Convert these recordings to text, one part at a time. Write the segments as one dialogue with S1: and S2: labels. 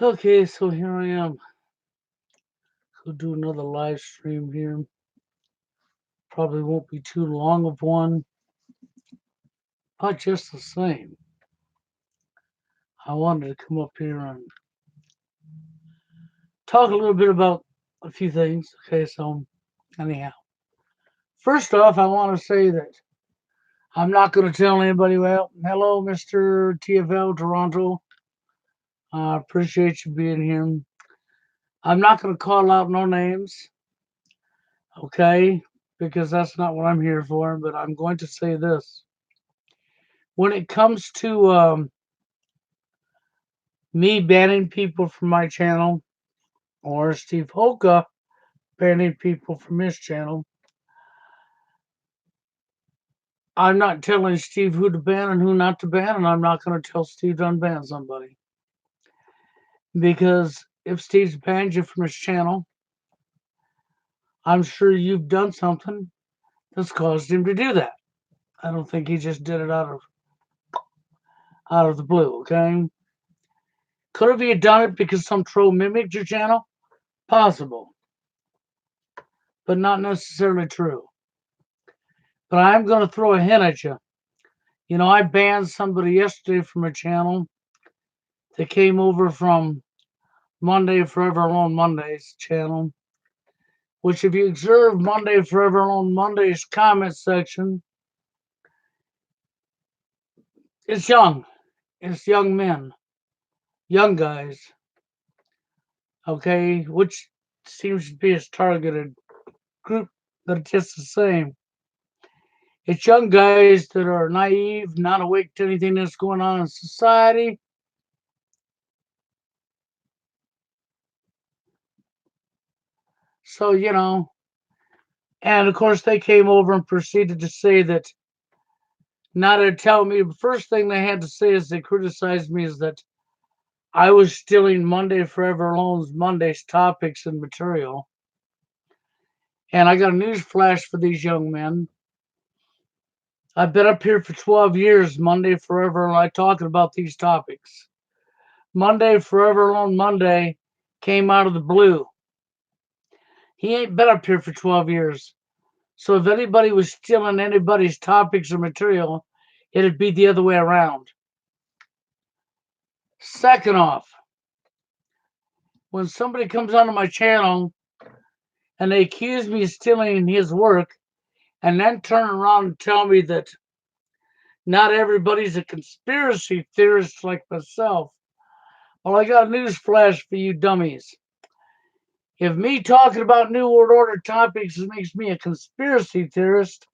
S1: Okay, so here I am. We'll do another live stream here. Probably won't be too long of one, but just the same, I wanted to come up here and talk a little bit about a few things. Okay, so anyhow, first off, I want to say that I'm not going to tell anybody, well, hello, Mr. TFL Toronto. I appreciate you being here. I'm not going to call out no names, okay, because that's not what I'm here for, but I'm going to say this. When it comes to me banning people from my channel or Steve Hoka banning people from his channel, I'm not telling Steve who to ban and who not to ban, and I'm not going to tell Steve to unban somebody. Because if Steve's banned you from his channel, I'm sure you've done something that's caused him to do that. I don't think he just did it out of the blue, okay? Could have he done it because some troll mimicked your channel? Possible, but not necessarily true. But I'm going to throw a hint at you. You know, I banned somebody yesterday from a channel that came over from Monday Forever Alone Monday's channel, which if you observe Monday Forever Alone Monday's comment section, it's young. It's young men, young guys, okay, which seems to be his targeted group, that it's just the same. It's young guys that are naive, not awake to anything that's going on in society. So, and of course they came over and proceeded to say that, not to tell me, the first thing they had to say is they criticized me is that I was stealing Monday Forever Alone's Monday's topics and material. And I got a news flash for these young men. I've been up here for 12 years, Monday Forever Alone, talking about these topics. Monday Forever Alone Monday came out of the blue. He ain't been up here for 12 years. So if anybody was stealing anybody's topics or material, it'd be the other way around. Second off, when somebody comes onto my channel and they accuse me of stealing his work and then turn around and tell me that not everybody's a conspiracy theorist like myself, well, I got a news flash for you dummies. If me talking about New World Order topics makes me a conspiracy theorist,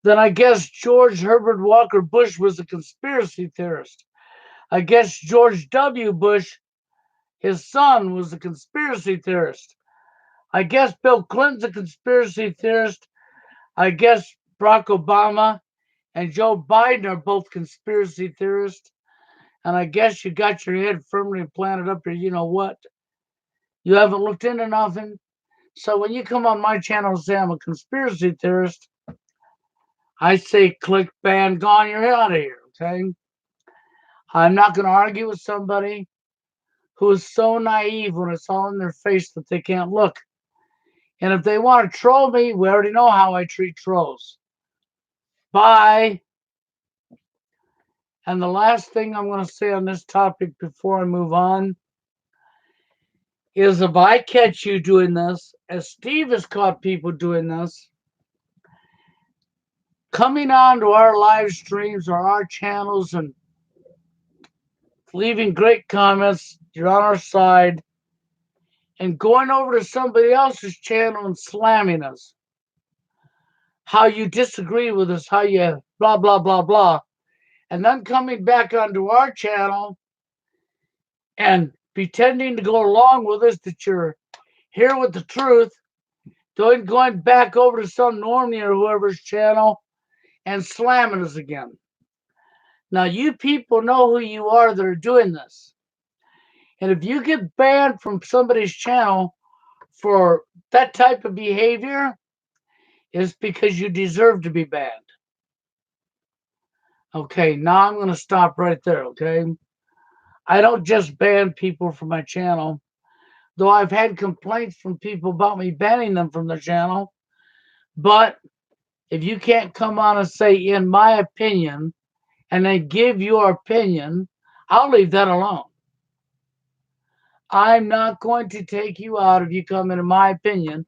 S1: then I guess George Herbert Walker Bush was a conspiracy theorist. I guess George W. Bush, his son, was a conspiracy theorist. I guess Bill Clinton's a conspiracy theorist. I guess Barack Obama and Joe Biden are both conspiracy theorists. And I guess you got your head firmly planted up here. You know what? You haven't looked into nothing. So when you come on my channel and say I'm a conspiracy theorist, I say click, ban, gone, you're out of here, okay? I'm not going to argue with somebody who is so naive when it's all in their face that they can't look. And if they want to troll me, we already know how I treat trolls. Bye. And the last thing I'm going to say on this topic before I move on is if I catch you doing this, as Steve has caught people doing this, coming on to our live streams or our channels and leaving great comments, you're on our side, and going over to somebody else's channel and slamming us, how you disagree with us, how you blah, blah, blah, blah, and then coming back onto our channel and pretending to go along with us that you're here with the truth, going back over to some normie or whoever's channel and slamming us again. Now, you people know who you are that are doing this. And if you get banned from somebody's channel for that type of behavior, it's because you deserve to be banned. Okay, now I'm going to stop right there, okay? I don't just ban people from my channel, though I've had complaints from people about me banning them from their channel. But if you can't come on and say, in my opinion, and then give your opinion, I'll leave that alone. I'm not going to take you out if you come in my opinion,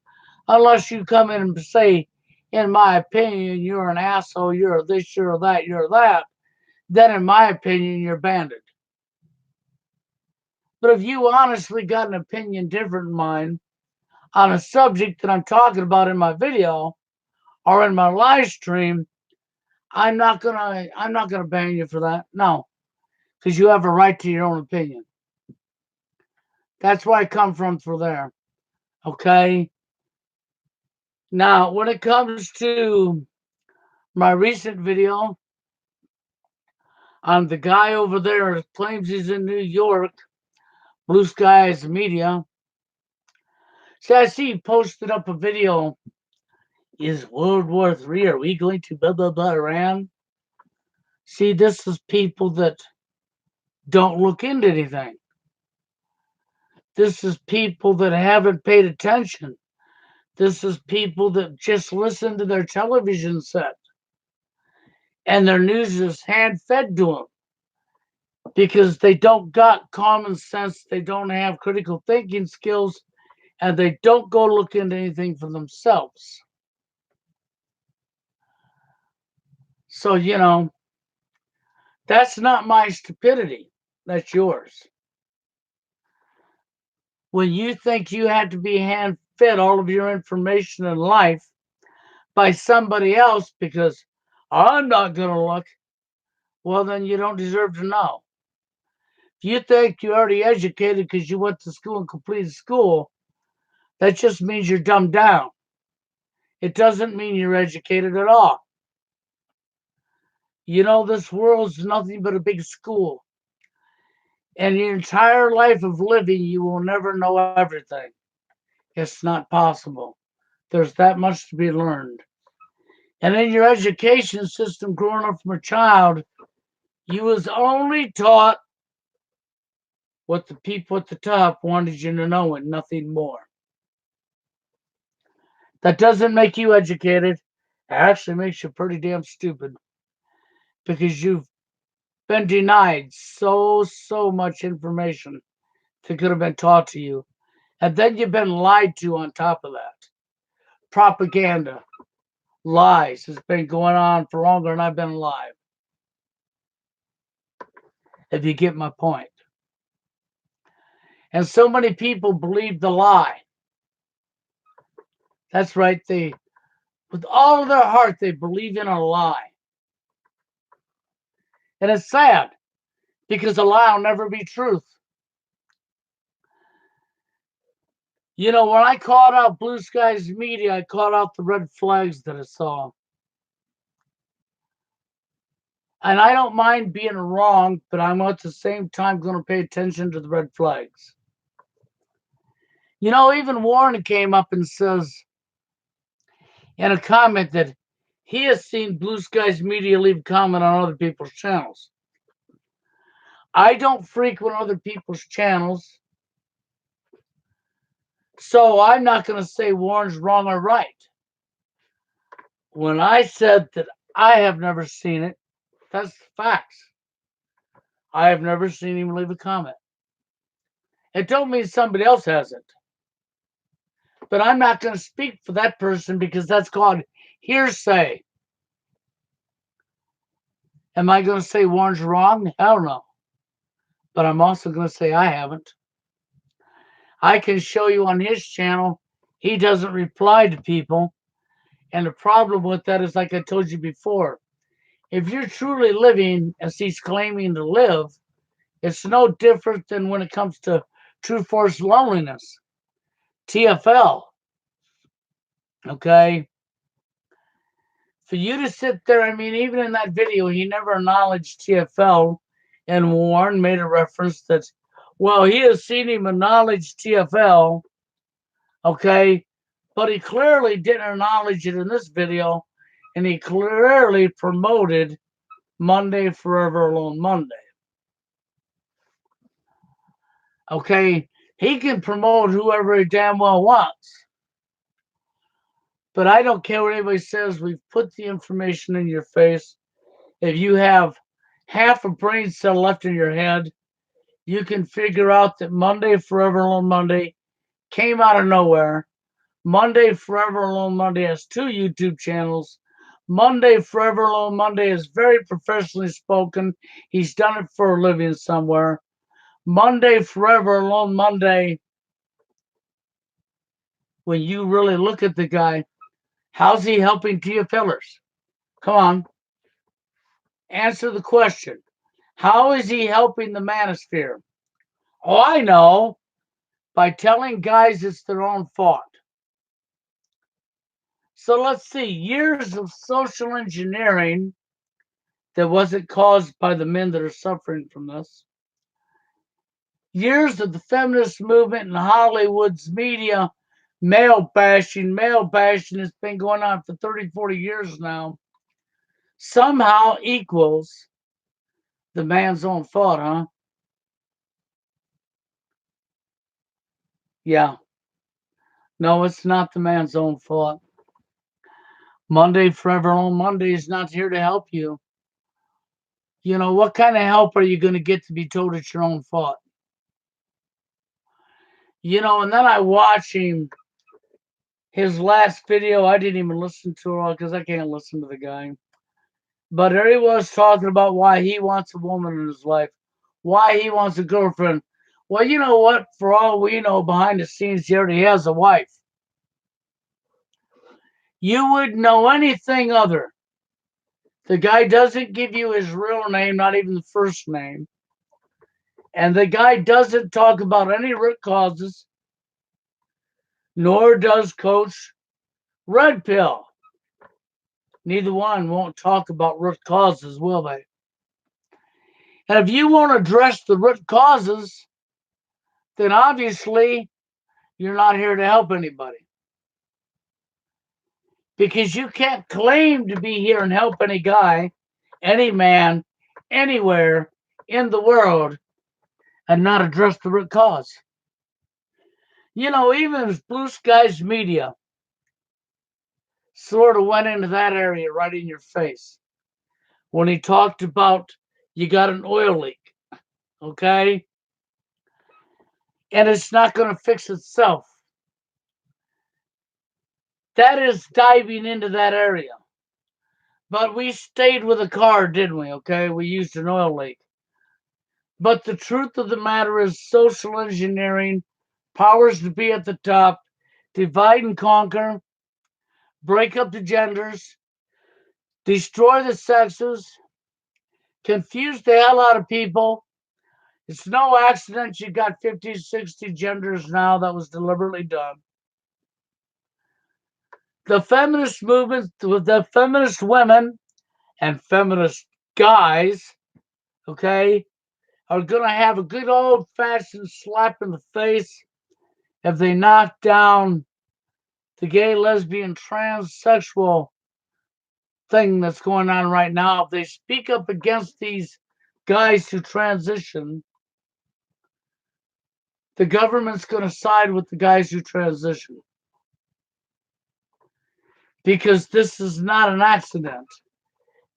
S1: unless you come in and say, in my opinion, you're an asshole, you're this, you're that, you're that. Then, in my opinion, you're banned. But if you honestly got an opinion different than mine on a subject that I'm talking about in my video or in my live stream, I'm not gonna ban you for that. No, because you have a right to your own opinion. That's where I come from for there. Okay. Now, when it comes to my recent video on the guy over there who claims he's in New York, Blue Skies Media. See, I see he posted up a video. Is World War III, are we going to blah, blah, blah, Iran? See, this is people that don't look into anything. This is people that haven't paid attention. This is people that just listen to their television set. And their news is hand-fed to them. Because they don't got common sense, they don't have critical thinking skills, and they don't go look into anything for themselves. So, that's not my stupidity. That's yours. When you think you have to be hand fed all of your information in life by somebody else because I'm not going to look, well, then you don't deserve to know. If you think you're already educated because you went to school and completed school, that just means you're dumbed down. It doesn't mean you're educated at all. This world's nothing but a big school. And your entire life of living, you will never know everything. It's not possible. There's that much to be learned. And in your education system, growing up from a child, you was only taught what the people at the top wanted you to know and nothing more. That doesn't make you educated. It actually makes you pretty damn stupid because you've been denied so much information that could have been taught to you. And then you've been lied to on top of that. Propaganda, lies has been going on for longer than I've been alive. If you get my point. And so many people believe the lie. That's right. With all of their heart, they believe in a lie. And it's sad because a lie will never be truth. When I called out Blue Skies Media, I called out the red flags that I saw. And I don't mind being wrong, but I'm at the same time going to pay attention to the red flags. Even Warren came up and says in a comment that he has seen Blue Skies Media leave a comment on other people's channels. I don't frequent other people's channels, so I'm not going to say Warren's wrong or right. When I said that I have never seen it, that's facts. I have never seen him leave a comment. It don't mean somebody else hasn't. But I'm not going to speak for that person because that's called hearsay. Am I going to say Warren's wrong? Hell no. But I'm also going to say I haven't. I can show you on his channel, he doesn't reply to people. And the problem with that is, like I told you before, if you're truly living as he's claiming to live, it's no different than when it comes to True Force Loneliness. TFL. Okay? For you to sit there, even in that video, he never acknowledged TFL, and Warren made a reference that, well, he has seen him acknowledge TFL, okay, but he clearly didn't acknowledge it in this video, and he clearly promoted Monday Forever Alone Monday. Okay, he can promote whoever he damn well wants. But I don't care what anybody says. We've put the information in your face. If you have half a brain cell left in your head, you can figure out that Monday Forever Alone Monday came out of nowhere. Monday Forever Alone Monday has 2 YouTube channels. Monday Forever Alone Monday is very professionally spoken. He's done it for a living somewhere. Monday Forever Alone Monday, when you really look at the guy, how's he helping Tia Pillars? Come on, answer the question. How is he helping the manosphere? Oh, I know. By telling guys it's their own fault. So let's see, years of social engineering that wasn't caused by the men that are suffering from this. Years of the feminist movement in Hollywood's media, male bashing has been going on for 30, 40 years now, somehow equals the man's own fault, huh? Yeah. No, it's not the man's own fault. Monday Forever Alone Monday is not here to help you. You know, what kind of help are you going to get to be told it's your own fault? You know, and then I watch his last video. I didn't even listen to it because I can't listen to the guy. But there he was talking about why he wants a woman in his life, why he wants a girlfriend. Well, you know what? For all we know, behind the scenes, he already has a wife. You wouldn't know anything other. The guy doesn't give you his real name, not even the first name. And the guy doesn't talk about any root causes, nor does Coach Red Pill. Neither one won't talk about root causes, will they? And if you won't address the root causes, then obviously you're not here to help anybody. Because you can't claim to be here and help any guy, any man, anywhere in the world and not address the root cause. You know, even if Blue Skies Media sort of went into that area right in your face when he talked about you got an oil leak, okay? And it's not going to fix itself. That is diving into that area. But we stayed with a car, didn't we? Okay, we used an oil leak. But the truth of the matter is social engineering, powers to be at the top, divide and conquer, break up the genders, destroy the sexes, confuse the hell out of people. It's no accident you got 50, 60 genders now. That was deliberately done. The feminist movement, the feminist women and feminist guys, okay, are going to have a good old fashioned slap in the face if they knock down the gay, lesbian, transsexual thing that's going on right now. If they speak up against these guys who transition, the government's going to side with the guys who transition. Because this is not an accident.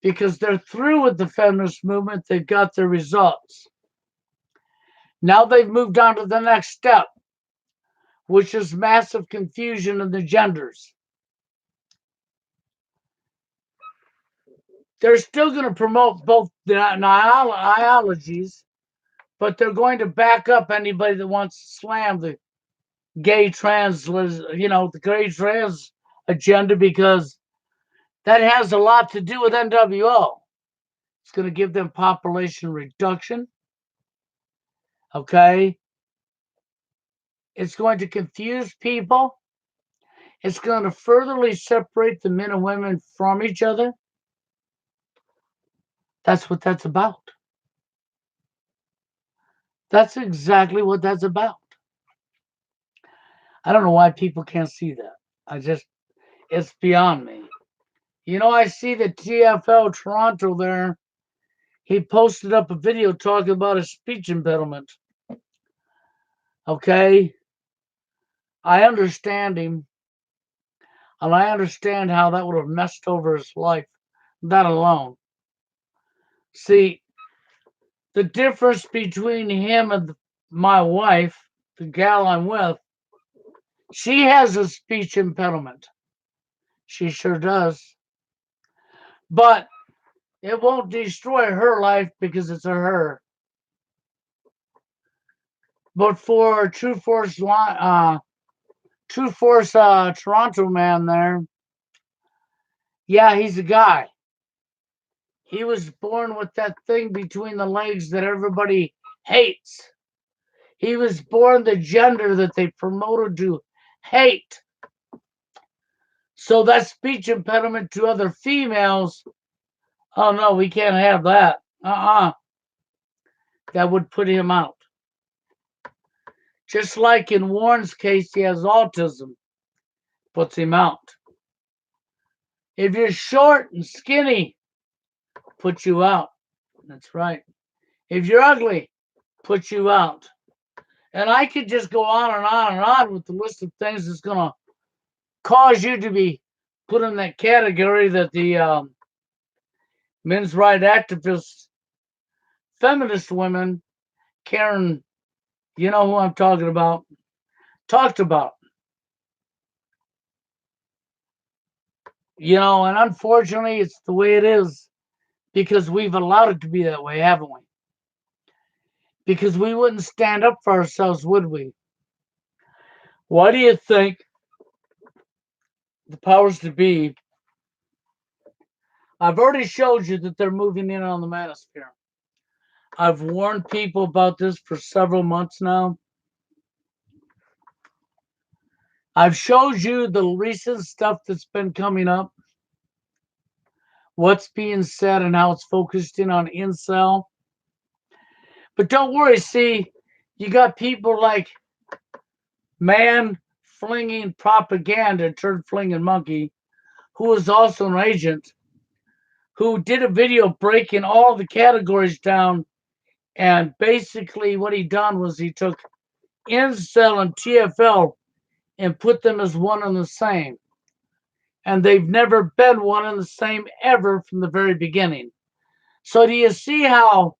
S1: Because they're through with the feminist movement, they've got their results. Now they've moved on to the next step, which is massive confusion in the genders. They're still going to promote both the ideologies, but they're going to back up anybody that wants to slam the gay trans, the gay trans agenda, because that has a lot to do with NWO. It's going to give them population reduction. Okay. It's going to confuse people. It's going to furtherly separate the men and women from each other. That's what that's about. That's exactly what that's about. I don't know why people can't see that. It's beyond me. You know, I see the TFL Toronto there. He posted up a video talking about a speech impediment. Okay? I understand him, and I understand how that would have messed over his life. That alone. See, the difference between him and my wife, the gal I'm with, she has a speech impediment. She sure does. But it won't destroy her life because it's a her. But for True Force Toronto man there, yeah, he's a guy. He was born with that thing between the legs that everybody hates. He was born the gender that they promoted to hate. So that speech impediment to other females, oh no, we can't have that. That would put him out. Just like in Warren's case, he has autism, puts him out. If you're short and skinny, puts you out. That's right. If you're ugly, puts you out. And I could just go on and on and on with the list of things that's going to cause you to be put in that category that the men's right activists, feminist women, Karen, you know who I'm talking about, talked about. And unfortunately, it's the way it is because we've allowed it to be that way, haven't we? Because we wouldn't stand up for ourselves, would we? Why do you think the powers to be? I've already showed you that they're moving in on the manosphere. I've warned people about this for several months now. I've showed you the recent stuff that's been coming up, what's being said, and how it's focused in on incel. But don't worry, see, you got people like Man Flinging Propaganda, Turd Flinging Monkey, who is also an agent, who did a video breaking all the categories down. And basically, what he done was he took incel and TFL and put them as one and the same. And they've never been one and the same ever from the very beginning. So do you see how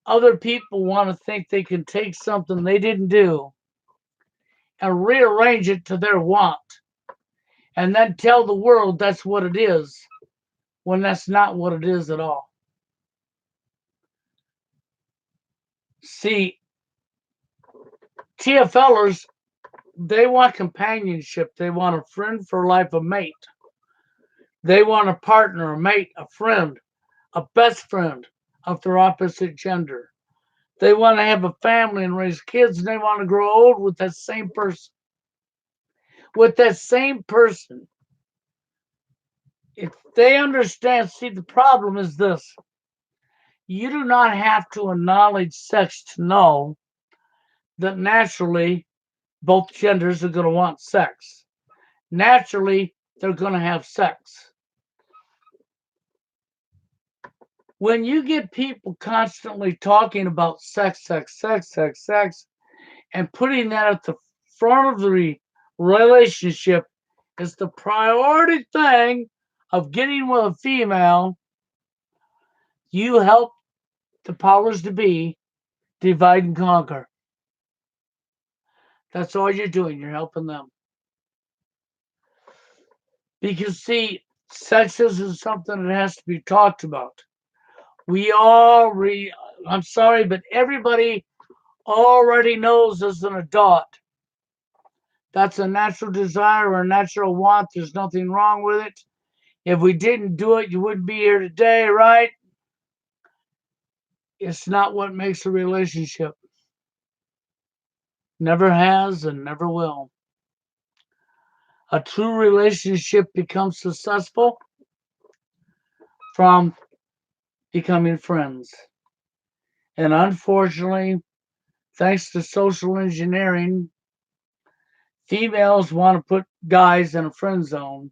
S1: other people want to think they can take something they didn't do and rearrange it to their want and then tell the world that's what it is when that's not what it is at all? See, TFLers, they want companionship. They want a friend for life, a mate. They want a partner, a mate, a friend, a best friend of their opposite gender. They want to have a family and raise kids, and they want to grow old with that same person. With that same person. If they understand, see, the problem is this. You do not have to acknowledge sex to know that naturally both genders are going to want sex. Naturally, they're going to have sex. When you get people constantly talking about sex, sex, sex, sex, sex, and putting that at the front of the relationship as the priority thing of getting with a female, you help the powers to be divide and conquer. That's all you're doing. You're helping them. Because, see, sexism is something that has to be talked about. I'm sorry, but everybody already knows as an adult that's a natural desire or a natural want. There's nothing wrong with it. If we didn't do it, you wouldn't be here today, right? It's not what makes a relationship. Never has and never will. A true relationship becomes successful from becoming friends. And unfortunately, thanks to social engineering, females want to put guys in a friend zone.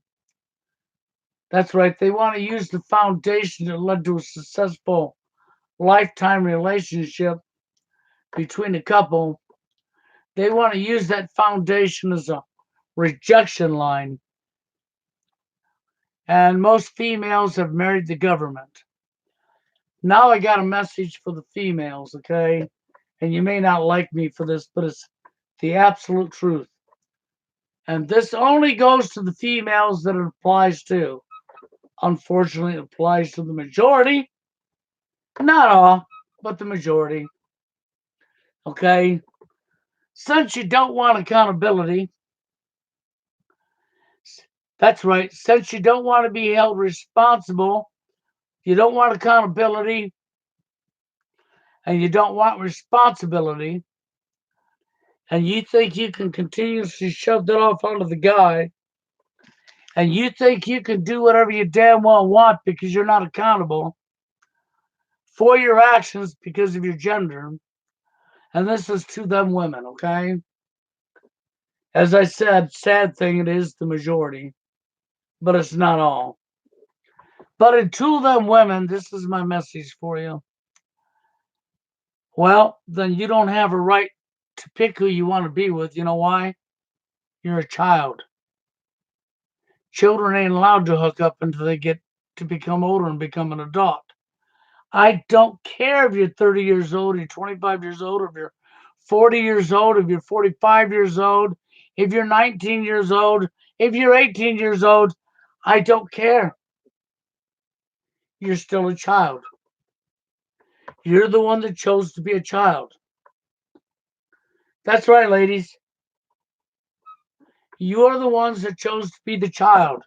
S1: That's right, they want to use the foundation that led to a successful lifetime relationship between a couple They want to use that foundation as a rejection line. And most females have married the government. Now I got a message for the females, okay? And you may not like me for this, but it's the absolute truth. And this only goes to the females that it applies to. Unfortunately, it applies to the majority. Not all, but the majority. Okay? Since you don't want accountability, that's right, since you don't want to be held responsible, you don't want accountability, and you don't want responsibility, and you think you can continuously shove that off onto the guy, and you think you can do whatever you damn well want because you're not accountable for your actions because of your gender. And this is to them women, okay? As I said, sad thing, it is the majority, but it's not all. But to them women, this is my message for you. Well, then you don't have a right to pick who you want to be with. You know why? You're a child. Children ain't allowed to hook up until they get to become older and become an adult. I don't care if you're 30 years old, you're 25 years old, if you're 40 years old, if you're 45 years old, if you're 19 years old, if you're 18 years old. I don't care. You're still a child. You're the one that chose to be a child. That's right, ladies. You are the ones that chose to be the child.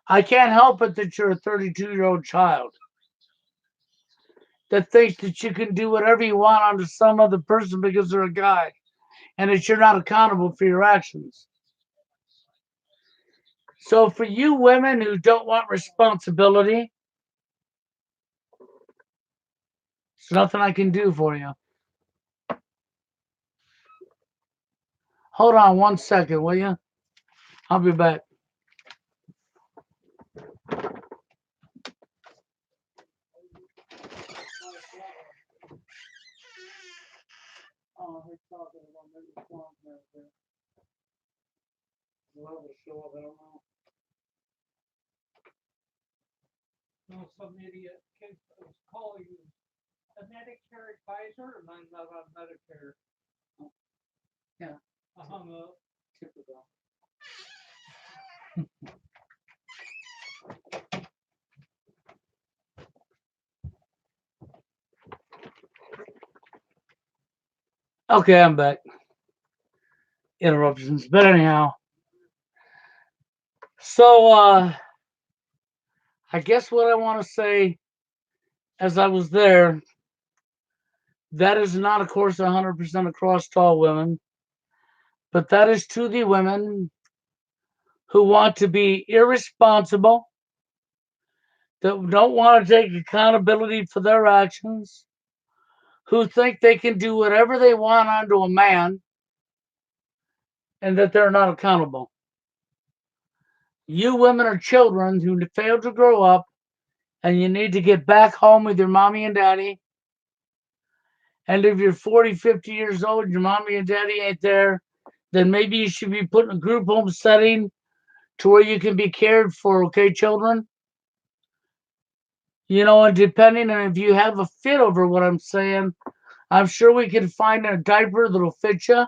S1: I can't help it that you're a 32-year-old child that thinks that you can do whatever you want onto some other person because they're a guy and that you're not accountable for your actions. So, for you women who don't want responsibility, there's nothing I can do for you. Hold on 1 second, will you? I'll be back. Oh, he's talking about maybe swamp there. Well, the show, I don't know. No, some idiot was calling you a Medicare advisor, and I'm not on Medicare. Yeah. I hung up. Typical. Okay, I'm back. Interruptions. But anyhow. So I guess what I want to say as I was there, that is not of course 100% across to all women, but that is to the women who want to be irresponsible, that don't want to take accountability for their actions, who think they can do whatever they want onto a man and that they're not accountable. You women are children who failed to grow up, and you need to get back home with your mommy and daddy. And if you're 40, 50 years old, your mommy and daddy ain't there, then maybe you should be put in a group home setting to where you can be cared for, okay, children? You know, and depending on if you have a fit over what I'm saying, I'm sure we can find a diaper that'll fit you.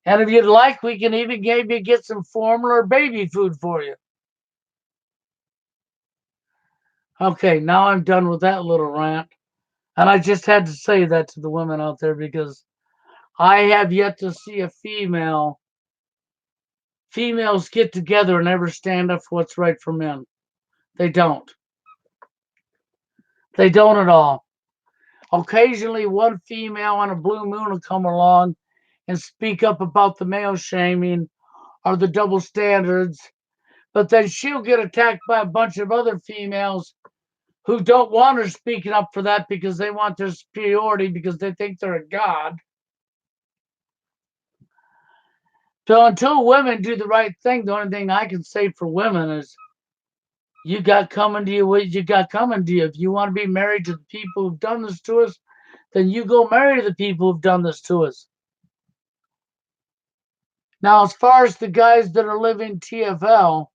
S1: And if you'd like, we can even maybe get some formula or baby food for you. Okay, now I'm done with that little rant. And I just had to say that to the women out there because I have yet to see a females get together and ever stand up for what's right for men. They don't. They don't at all. Occasionally, one female on a blue moon will come along and speak up about the male shaming or the double standards, but then she'll get attacked by a bunch of other females who don't want her speaking up for that because they want their superiority because they think they're a god. So until women do the right thing, the only thing I can say for women is you got coming to you what you got coming to you. If you want to be married to the people who've done this to us, then you go marry the people who've done this to us. Now, as far as the guys that are living TFL,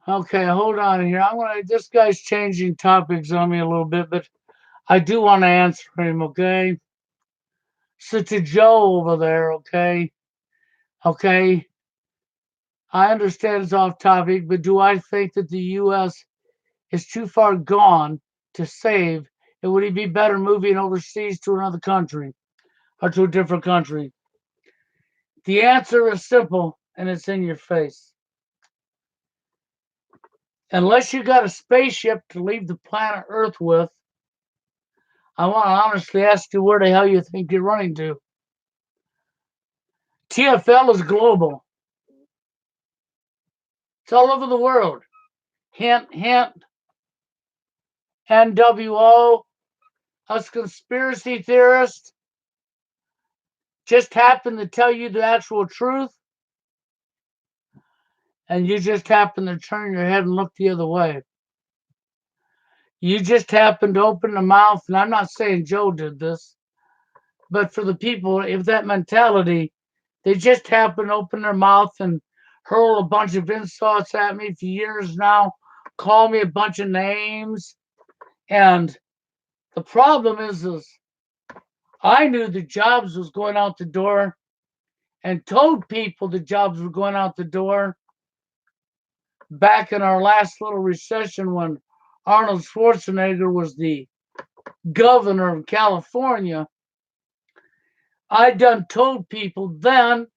S1: okay, hold on here. This guy's changing topics on me a little bit, but I do want to answer him, okay? So to Joe over there, okay? Okay. I understand it's off topic, but do I think that the US is too far gone to save? And would it be better moving overseas to another country or to a different country? The answer is simple and it's in your face. Unless you got a spaceship to leave the planet Earth with, I want to honestly ask you where the hell you think you're running to. TFL is global. It's all over the world. Hint, hint. NWO, us conspiracy theorists, just happen to tell you the actual truth, and you just happen to turn your head and look the other way. You just happen to open the mouth, and I'm not saying Joe did this, but for the people, if that mentality, they just happen to open their mouth and hurl a bunch of insults at me for years now, call me a bunch of names, and the problem is I knew the jobs was going out the door and told people the jobs were going out the door back in our last little recession when Arnold Schwarzenegger was the governor of California. I done told people then,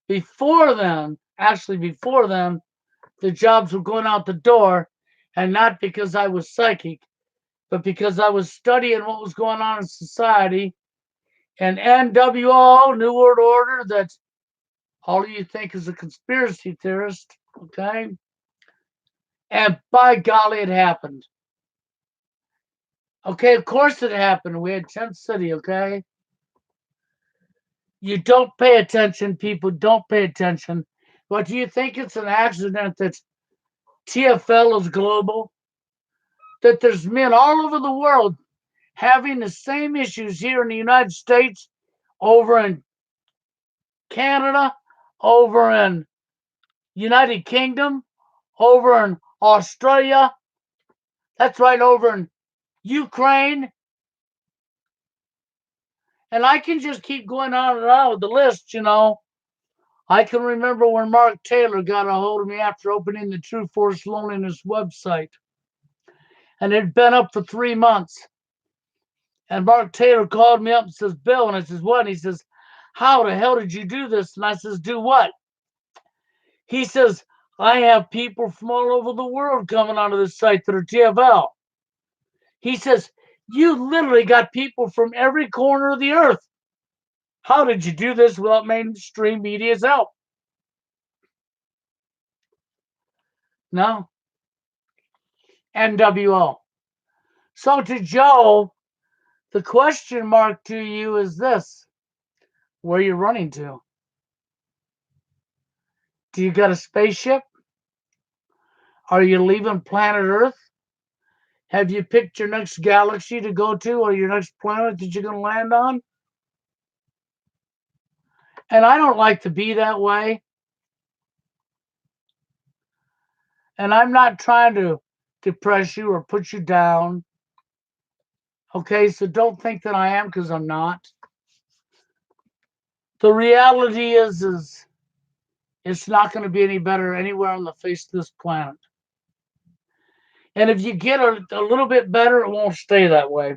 S1: before then, the jobs were going out the door, and not because I was psychic, but because I was studying what was going on in society. And NWO, New World Order, that all you think is a conspiracy theorist, okay? And by golly, it happened. Okay, of course it happened. We had Tent City, okay? You don't pay attention, people don't pay attention. But do you think it's an accident that TFL is global? That there's men all over the world having the same issues here in the United States, over in Canada, over in United Kingdom, over in Australia, that's right, over in Ukraine. And I can just keep going on and on with the list, you know. I can remember when Mark Taylor got a hold of me after opening the True Force Loneliness website. And it had been up for 3 months. And Mark Taylor called me up and says, Bill, and I says, what? And he says, how the hell did you do this? And I says, do what? He says, I have people from all over the world coming onto the site that are TFL. He says, you literally got people from every corner of the earth. How did you do this without mainstream media's help? No. NWO. So to Joe, the question mark to you is this: where are you running to? Do you got a spaceship? Are you leaving planet Earth? Have you picked your next galaxy to go to, or your next planet that you're going to land on? And I don't like to be that way. And I'm not trying to depress you or put you down. Okay, so don't think that I am, because I'm not. The reality is it's not going to be any better anywhere on the face of this planet. And if you get a little bit better, it won't stay that way.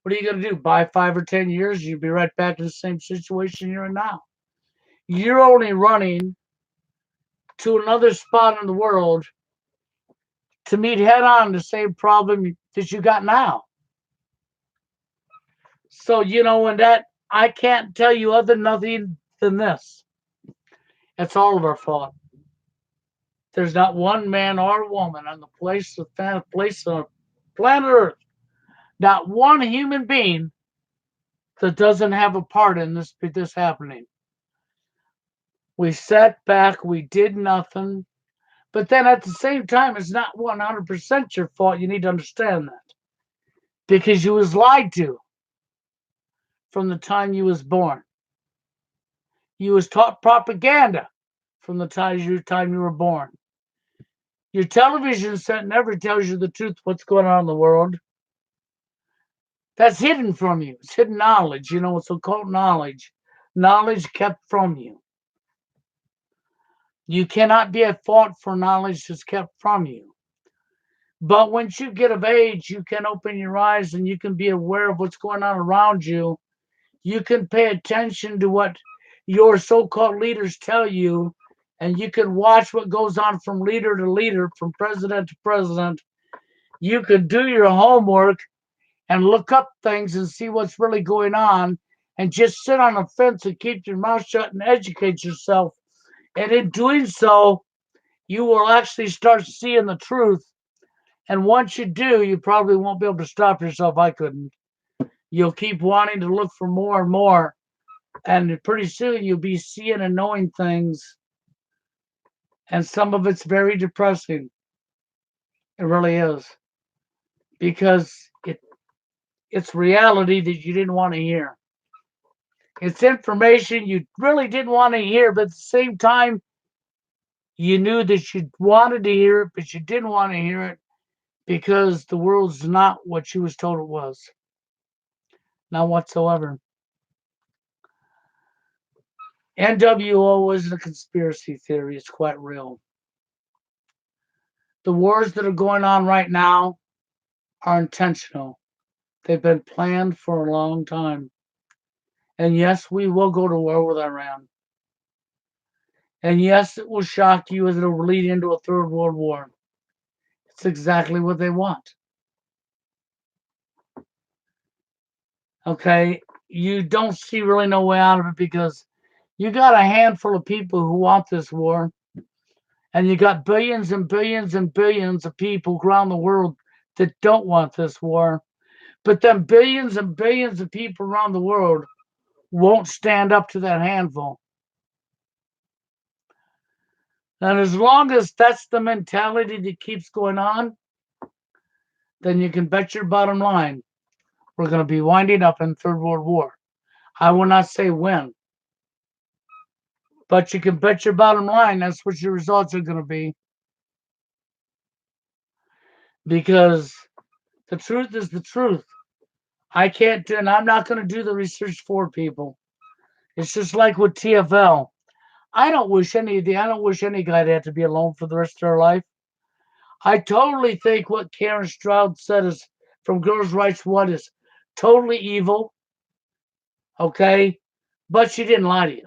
S1: What are you going to do? Buy 5 or 10 years? You'll be right back in the same situation you're in now. You're only running to another spot in the world to meet head on the same problem that you got now. So, you know, and that, I can't tell you nothing than this. It's all of our fault. There's not one man or woman on the place on planet Earth, not one human being that doesn't have a part in this happening. We sat back, we did nothing, But then at the same time, it's not 100% your fault. You need to understand that. Because you was lied to from the time you was born. You was taught propaganda from the time you were born. Your television set never tells you the truth what's going on in the world. That's hidden from you. It's hidden knowledge. It's occult knowledge. Knowledge kept from you. You cannot be at fault for knowledge that's kept from you. But once you get of age, you can open your eyes and you can be aware of what's going on around you. You can pay attention to what your so-called leaders tell you, and you can watch what goes on from leader to leader, from president to president. You can do your homework and look up things and see what's really going on, and just sit on a fence and keep your mouth shut and educate yourself. And in doing so, you will actually start seeing the truth. And once you do, you probably won't be able to stop yourself. I couldn't. You'll keep wanting to look for more and more. And pretty soon you'll be seeing and knowing things. And some of it's very depressing. It really is. Because it's reality that you didn't want to hear. It's information you really didn't want to hear, but at the same time, you knew that you wanted to hear it, but you didn't want to hear it because the world's not what you was told it was. Not whatsoever. NWO isn't a conspiracy theory. It's quite real. The wars that are going on right now are intentional. They've been planned for a long time. And yes, we will go to war with Iran. And yes, it will shock you as it will lead into a third world war. It's exactly what they want. Okay? You don't see really no way out of it because you got a handful of people who want this war, and you got billions and billions and billions of people around the world that don't want this war. But then billions and billions of people around the world won't stand up to that handful. And as long as that's the mentality that keeps going on, then you can bet your bottom line we're going to be winding up in Third World War. I will not say when, but you can bet your bottom line that's what your results are going to be. Because the truth is the truth. I can't do, and I'm not going to do the research for people. It's just like with TFL. I don't wish any guy to have to be alone for the rest of their life. I totally think what Karen Stroud said is from Girls' Rights What is totally evil. Okay? But she didn't lie to you.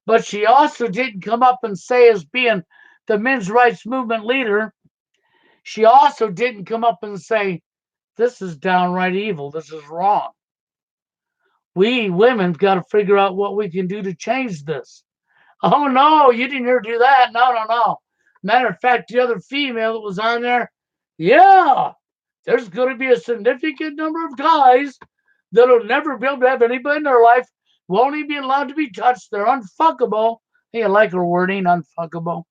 S1: But she also didn't come up and say, as being the men's rights movement leader, she also didn't come up and say, this is downright evil. This is wrong. We women got to figure out what we can do to change this. Oh, no, you didn't hear her do that. No, no, no. Matter of fact, the other female that was on there, yeah, there's going to be a significant number of guys that'll never be able to have anybody in their life, won't even be allowed to be touched. They're unfuckable. Hey, I like her wording, unfuckable.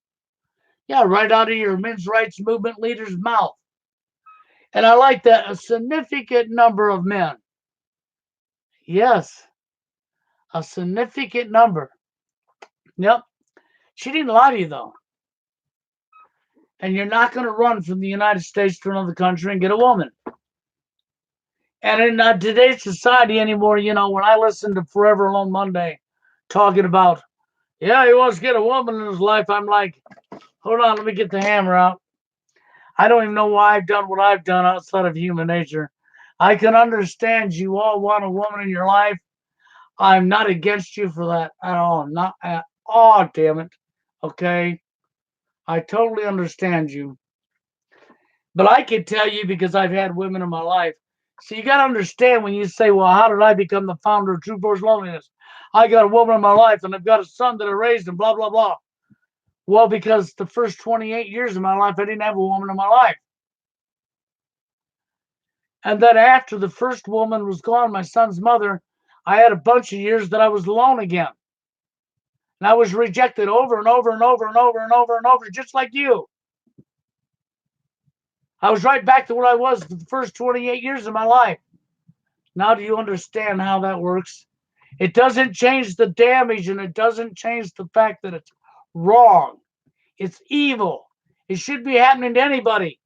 S1: Yeah, right out of your men's rights movement leader's mouth. And I like that. A significant number of men. Yes, a significant number. Yep. She didn't lie to you, though. And you're not going to run from the United States to another country and get a woman. And in today's society anymore, when I listen to Forever Alone Monday talking about, yeah, he wants to get a woman in his life, I'm like, hold on, let me get the hammer out. I don't even know why I've done what I've done outside of human nature. I can understand you all want a woman in your life. I'm not against you for that at all. Not at all, damn it. Okay? I totally understand you. But I can tell you because I've had women in my life. So you got to understand when you say, well, how did I become the founder of True Force Loneliness? I got a woman in my life and I've got a son that I raised and blah, blah, blah. Well, because the first 28 years of my life, I didn't have a woman in my life. And then after the first woman was gone, my son's mother, I had a bunch of years that I was alone again. And I was rejected over and over and over and over and over and over, just like you. I was right back to what I was for the first 28 years of my life. Now do you understand how that works? It doesn't change the damage, and it doesn't change the fact that it's wrong. It's evil. It should be happening to anybody.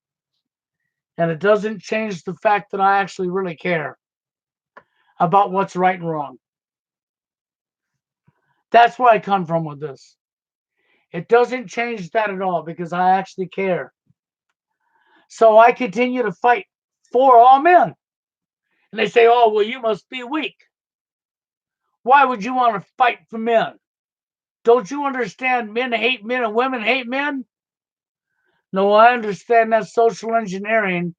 S1: And it doesn't change the fact that I actually really care about what's right and wrong. That's where I come from with this. It doesn't change that at all because I actually care. So I continue to fight for all men. And they say, oh, well, you must be weak. Why would you want to fight for men? Don't you understand men hate men and women hate men? No, I understand that social engineering,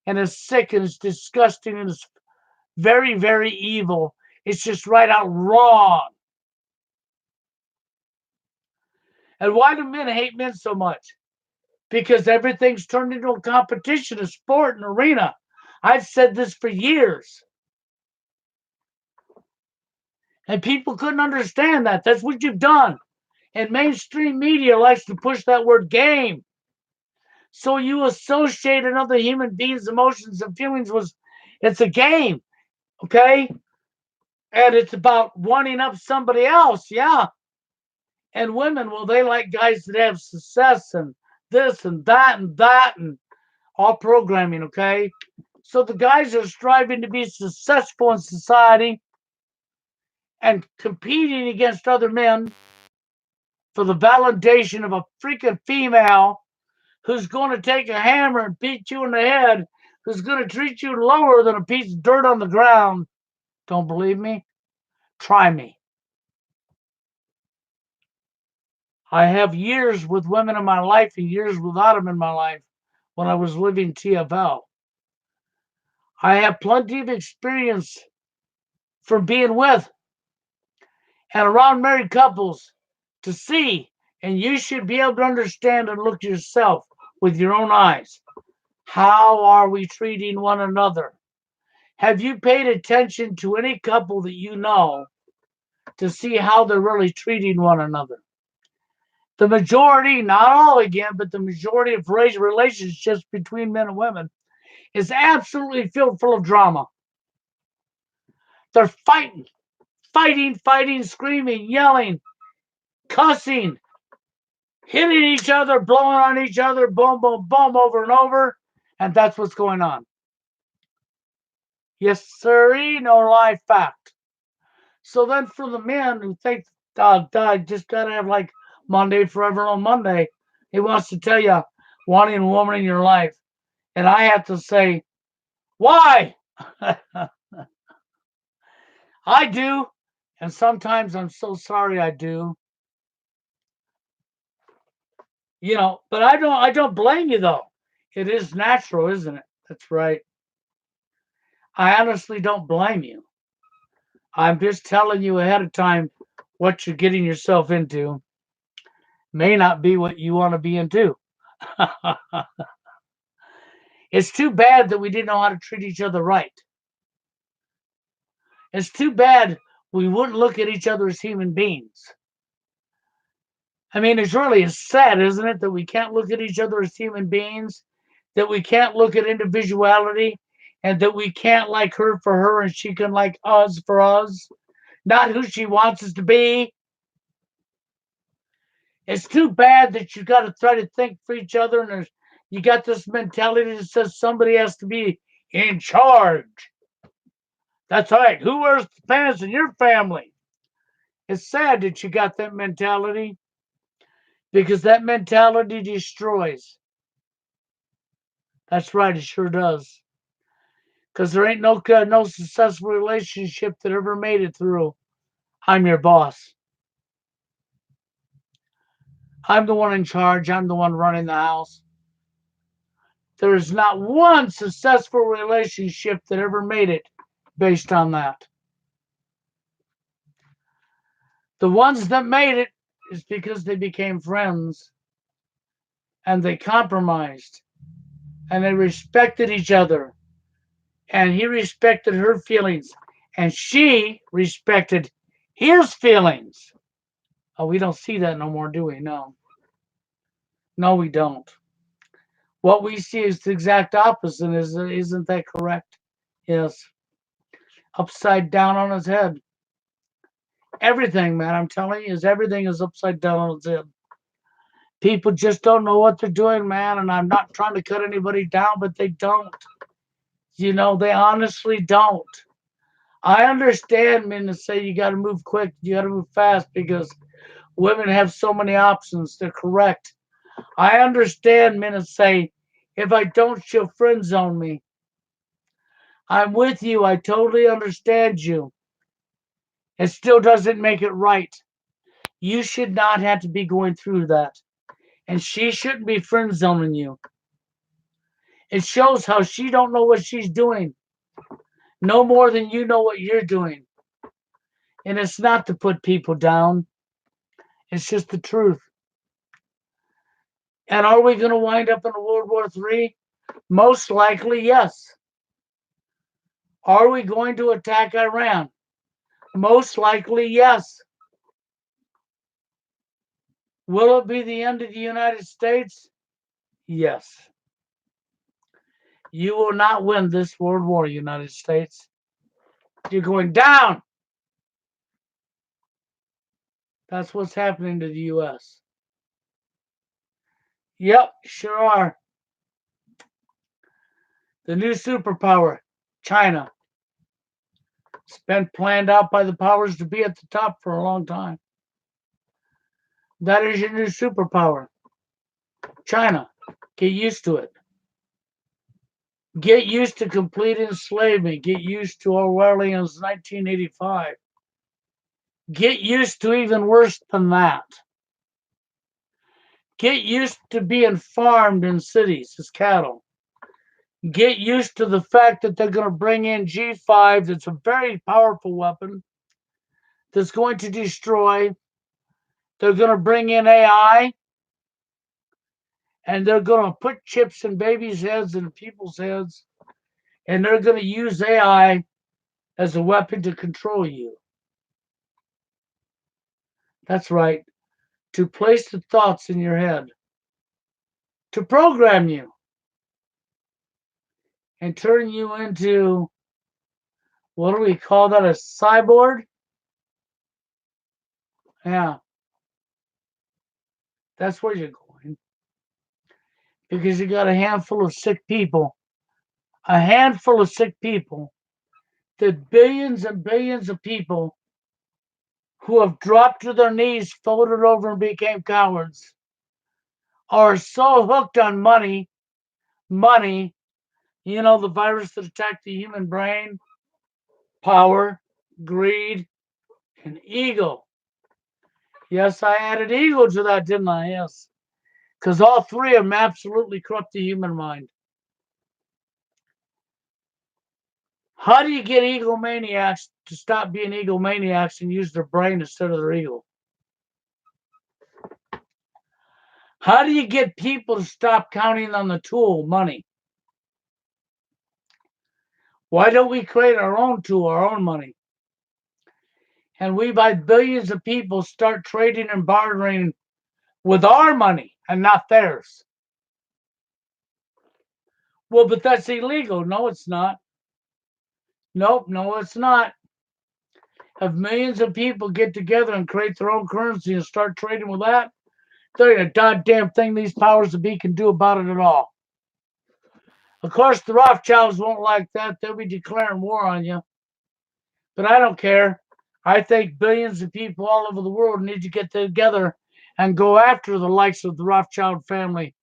S1: and it's sick and it's disgusting and it's very, very evil. It's just right out wrong. And why do men hate men so much? Because everything's turned into a competition, a sport, an arena. I've said this for years. And people couldn't understand that. That's what you've done. And mainstream media likes to push that word game. So you associate another human being's emotions and feelings with it's a game, okay? And it's about wanting up somebody else, yeah. And women, well, they like guys that have success and this and that and that and all programming, okay? So the guys are striving to be successful in society and competing against other men for the validation of a freaking female who's going to take a hammer and beat you in the head, who's going to treat you lower than a piece of dirt on the ground. Don't believe me? Try me. I have years with women in my life and years without them in my life when I was living TFL. I have plenty of experience from being with and around married couples to see, and you should be able to understand and look yourself with your own eyes. How are we treating one another? Have you paid attention to any couple that you know to see how they're really treating one another? The majority, not all again, but the majority of relationships between men and women is absolutely filled full of drama. They're fighting, screaming, yelling, cussing, hitting each other, blowing on each other, boom, boom, boom, over and over. And that's what's going on. Yes, sirree, no lie, fact. So then for the men who think, I just got to have like Monday forever on Monday, he wants to tell you wanting a woman in your life. And I have to say, why? I do. And sometimes I'm so sorry I do. But I don't blame you though. It is natural, isn't it? That's right. I honestly don't blame you. I'm just telling you ahead of time what you're getting yourself into may not be what you want to be into. It's too bad that we didn't know how to treat each other right. It's too bad we wouldn't look at each other as human beings. I mean, it's really sad, isn't it, that we can't look at each other as human beings, that we can't look at individuality, and that we can't like her for her and she can like us for us, not who she wants us to be. It's too bad that you got to try to think for each other, and you got this mentality that says somebody has to be in charge. That's right. Who wears the pants in your family? It's sad that you got that mentality because that mentality destroys. That's right. It sure does. Because there ain't no successful relationship that ever made it through. I'm your boss. I'm the one in charge. I'm the one running the house. There is not one successful relationship that ever made it based on that. The ones that made it is because they became friends and they compromised and they respected each other. And he respected her feelings and she respected his feelings. Oh, we don't see that no more, do we? No. No, we don't. What we see is the exact opposite. Isn't that correct? Yes. Upside down on his head. Everything, man, I'm telling you, is everything is upside down on its head. People just don't know what they're doing, man, and I'm not trying to cut anybody down, but they don't. They honestly don't. I understand men to say you got to move quick, you got to move fast because women have so many options. They're correct. I understand men to say if I don't, she'll friend zone me. I'm with you. I totally understand you. It still doesn't make it right. You should not have to be going through that. And she shouldn't be friend zoning you. It shows how she don't know what she's doing. No more than you know what you're doing. And it's not to put people down. It's just the truth. And are we going to wind up in a World War III? Most likely, yes. Are we going to attack Iran? Most likely, yes. Will it be the end of the United States? Yes. You will not win this World War, United States. You're going down. That's what's happening to the U.S. Yep, sure are. The new superpower, China. It's been planned out by the powers to be at the top for a long time. That is your new superpower. China. Get used to it. Get used to complete enslavement. Get used to Orwellian's 1985. Get used to even worse than that. Get used to being farmed in cities as cattle. Get used to the fact that they're going to bring in G5, that's a very powerful weapon that's going to destroy. They're going to bring in AI, and they're going to put chips in babies' heads and people's heads, and they're going to use AI as a weapon to control you. That's right, to place the thoughts in your head, to program you, and turn you into, what do we call that, a cyborg? Yeah, that's where you're going. Because you got a handful of sick people. A handful of sick people. That billions and billions of people who have dropped to their knees, folded over, and became cowards are so hooked on money, money, the virus that attacked the human brain, power, greed, and ego. Yes, I added ego to that, didn't I? Yes. Because all three of them absolutely corrupt the human mind. How do you get egomaniacs to stop being egomaniacs and use their brain instead of their ego? How do you get people to stop counting on the tool, money? Why don't we create our own tool, our own money? And we, by billions of people, start trading and bartering with our money and not theirs. Well, but that's illegal. No, it's not. Nope, no, it's not. If millions of people get together and create their own currency and start trading with that, there ain't a goddamn thing these powers to be can do about it at all. Of course, the Rothschilds won't like that. They'll be declaring war on you. But I don't care. I think billions of people all over the world need to get together and go after the likes of the Rothschild family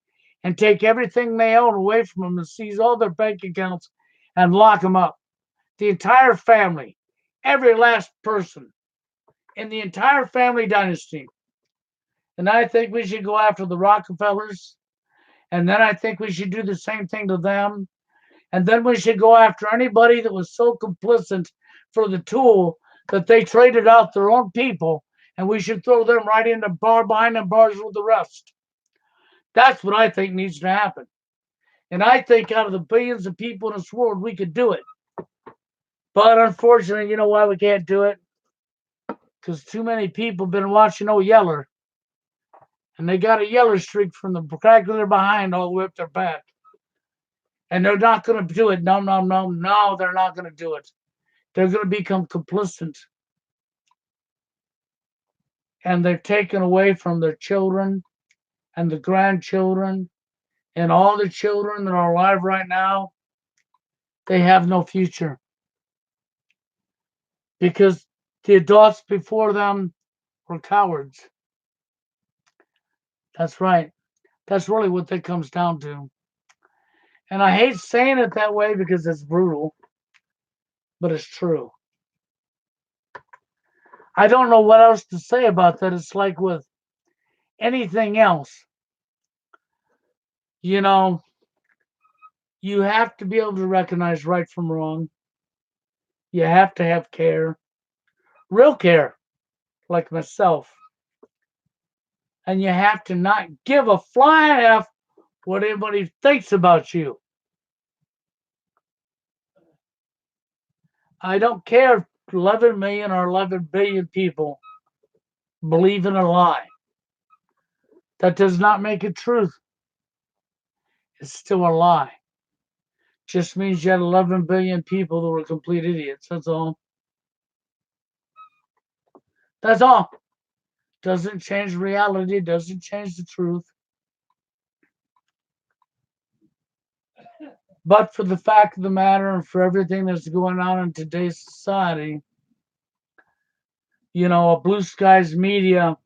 S1: and take everything they own away from them and seize all their bank accounts and lock them up. The entire family, every last person in the entire family dynasty. And I think we should go after the Rockefellers. And then I think we should do the same thing to them. And then we should go after anybody that was so complicit for the tool that they traded out their own people. And we should throw them right into behind the bars with the rest. That's what I think needs to happen. And I think out of the billions of people in this world, we could do it. But unfortunately, you know why we can't do it? because too many people been watching old Yeller, and they got a yellow streak from the crack of their behind all the way up their back. And they're not going to do it. No, no, no, no, they're not going to do it. They're going to become complicit. And they're taken away from their children and the grandchildren and all the children that are alive right now. They have no future because the adults before them were cowards. That's right. That's really what that comes down to. And I hate saying it that way because it's brutal, but it's true. I don't know what else to say about that. It's like with anything else, you know, you have to be able to recognize right from wrong. You have to have care, real care, like myself. And you have to not give a flying F what anybody thinks about you. I don't care if 11 million or 11 billion people believe in a lie. That does not make it truth. It's still a lie. Just means you had 11 billion people that were complete idiots. That's all. That's all. Doesn't change reality, doesn't change the truth. But for the fact of the matter and for everything that's going on in today's society, a blue skies media,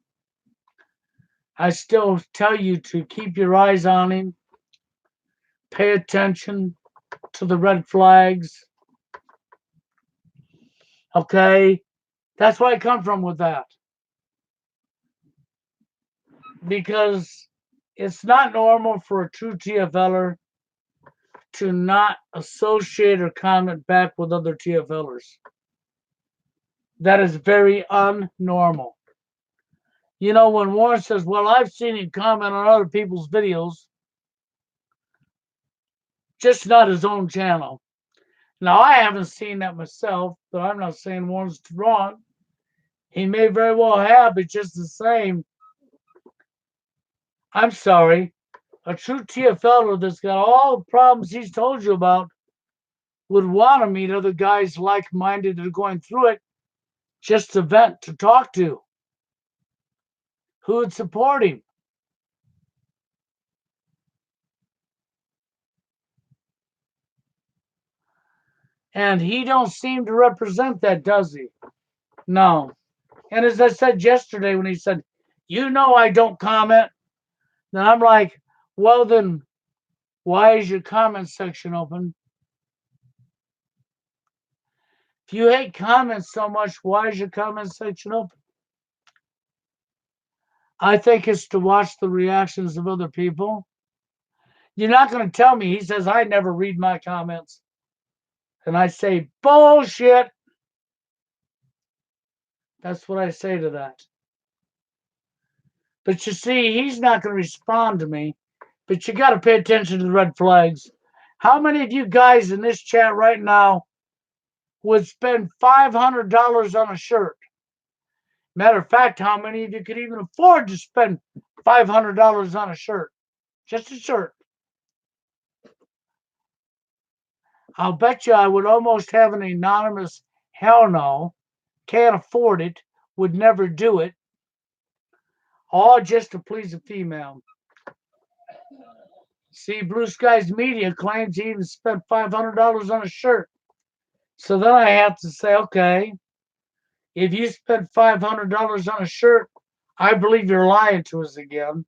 S1: I still tell you to keep your eyes on him, pay attention to the red flags. Okay? That's where I come from with that. Because it's not normal for a true TFLer to not associate or comment back with other TFLers. That is very unnormal. When Warren says, well, I've seen him comment on other people's videos, just not his own channel. Now, I haven't seen that myself, but I'm not saying Warren's wrong. He may very well have, but just the same. I'm sorry. A true TFLer that's got all the problems he's told you about would want to meet other guys like-minded that are going through it just to vent, to talk to. Who would support him? And he don't seem to represent that, does he? No. And as I said yesterday when he said, I don't comment, then I'm like, well, then why is your comment section open? If you hate comments so much, why is your comment section open? I think it's to watch the reactions of other people. You're not going to tell me, he says, I never read my comments. And I say, bullshit. That's what I say to that. But you see, he's not going to respond to me. But you got to pay attention to the red flags. How many of you guys in this chat right now would spend $500 on a shirt? Matter of fact, how many of you could even afford to spend $500 on a shirt? Just a shirt. I'll bet you I would almost have an anonymous hell no, can't afford it, would never do it, all just to please a female. See, Blue Skies Media claims he even spent $500 on a shirt. So then I have to say, okay, if you spent $500 on a shirt, I believe you're lying to us again.